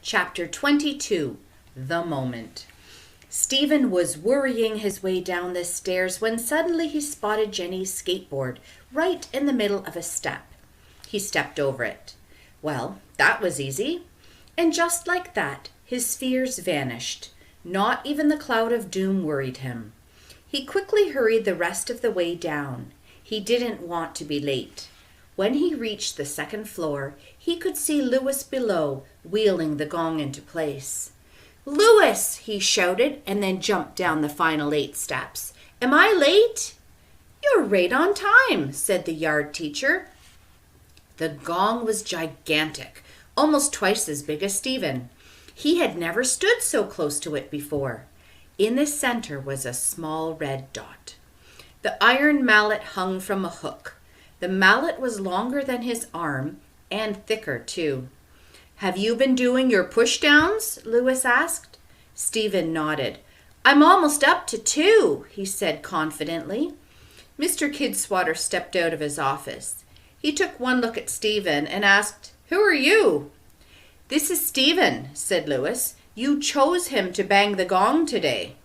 Chapter 22, The Moment. Stephen was worrying his way down the stairs when suddenly he spotted Jenny's skateboard right in the middle of a step. He stepped over it. Well, that was easy. And just like that, his fears vanished. Not even the cloud of doom worried him. He quickly hurried the rest of the way down. He didn't want to be late. When he reached the second floor, he could see Louis below, wheeling the gong into place. "Louis!" he shouted, and then jumped down the final 8 steps. "Am I late?" "You're right on time," said the yard teacher. The gong was gigantic, almost twice as big as Stephen. He had never stood so close to it before. In the center was a small red dot. The iron mallet hung from a hook. The mallet was longer than his arm and thicker too. "Have you been doing your push-downs?" Louis asked. Stephen nodded. "I'm almost up to 2, he said confidently. Mr. Kidswatter stepped out of his office. He took one look at Stephen and asked, "Who are you?" "This is Stephen," said Louis. "You chose him to bang the gong today."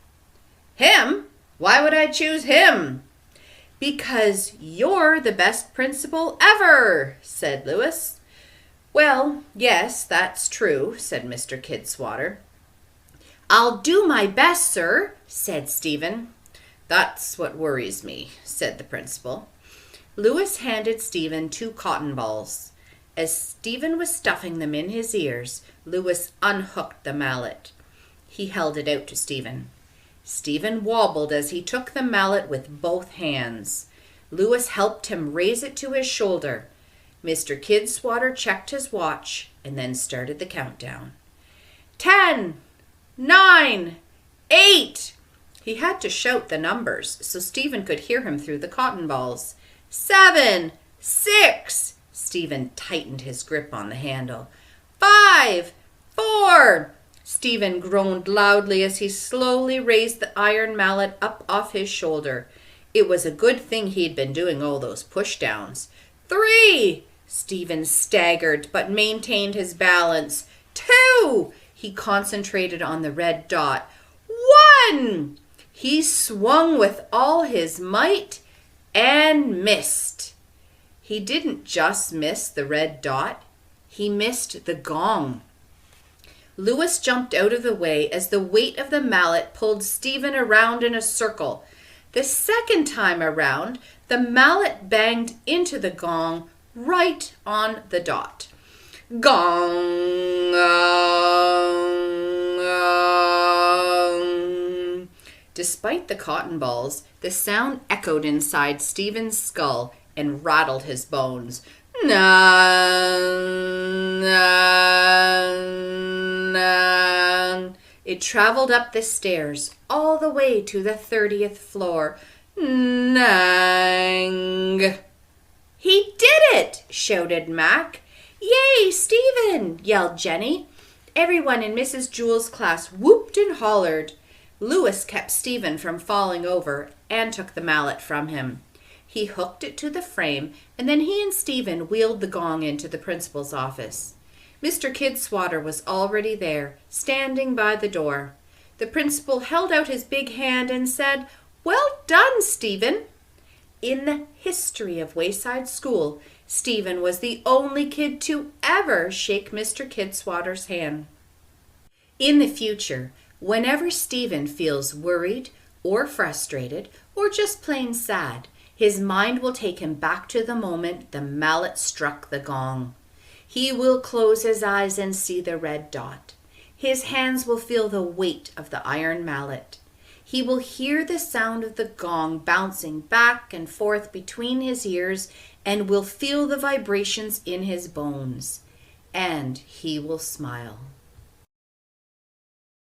"Him? Why would I choose him?" "Because you're the best principal ever," said Louis. "Well, yes, that's true," said Mr. Kidswatter. "I'll do my best, sir," said Stephen. "That's what worries me," said the principal. Louis handed Stephen 2 cotton balls. As Stephen was stuffing them in his ears, Louis unhooked the mallet. He held it out to Stephen. Stephen wobbled as he took the mallet with both hands. Louis helped him raise it to his shoulder. Mr. Kidswatter checked his watch and then started the countdown. 10, 9, 8. He had to shout the numbers so Stephen could hear him through the cotton balls. 7, 6. Stephen tightened his grip on the handle. 5, 4. Stephen groaned loudly as he slowly raised the iron mallet up off his shoulder. It was a good thing he'd been doing all those push-downs. 3. Stephen staggered but maintained his balance. 2. He concentrated on the red dot. 1. He swung with all his might and missed. He didn't just miss the red dot. He missed the gong. Louis jumped out of the way as the weight of the mallet pulled Stephen around in a circle. The second time around, the mallet banged into the gong right on the dot. Gong, gong, gong. Despite the cotton balls, the sound echoed inside Stephen's skull and rattled his bones. Nan, nan, nan. It traveled up the stairs all the way to the 30th floor. Nang. "He did it!" shouted Mac. "Yay, Stephen!" yelled Jenny. Everyone in Mrs. Jewell's class whooped and hollered. Louis kept Stephen from falling over and took the mallet from him. He hooked it to the frame, and then he and Stephen wheeled the gong into the principal's office. Mr. Kidswatter was already there, standing by the door. The principal held out his big hand and said, "Well done, Stephen." In the history of Wayside School, Stephen was the only kid to ever shake Mr. Kidswatter's hand. In the future, whenever Stephen feels worried or frustrated or just plain sad, his mind will take him back to the moment the mallet struck the gong. He will close his eyes and see the red dot. His hands will feel the weight of the iron mallet. He will hear the sound of the gong bouncing back and forth between his ears and will feel the vibrations in his bones. And he will smile.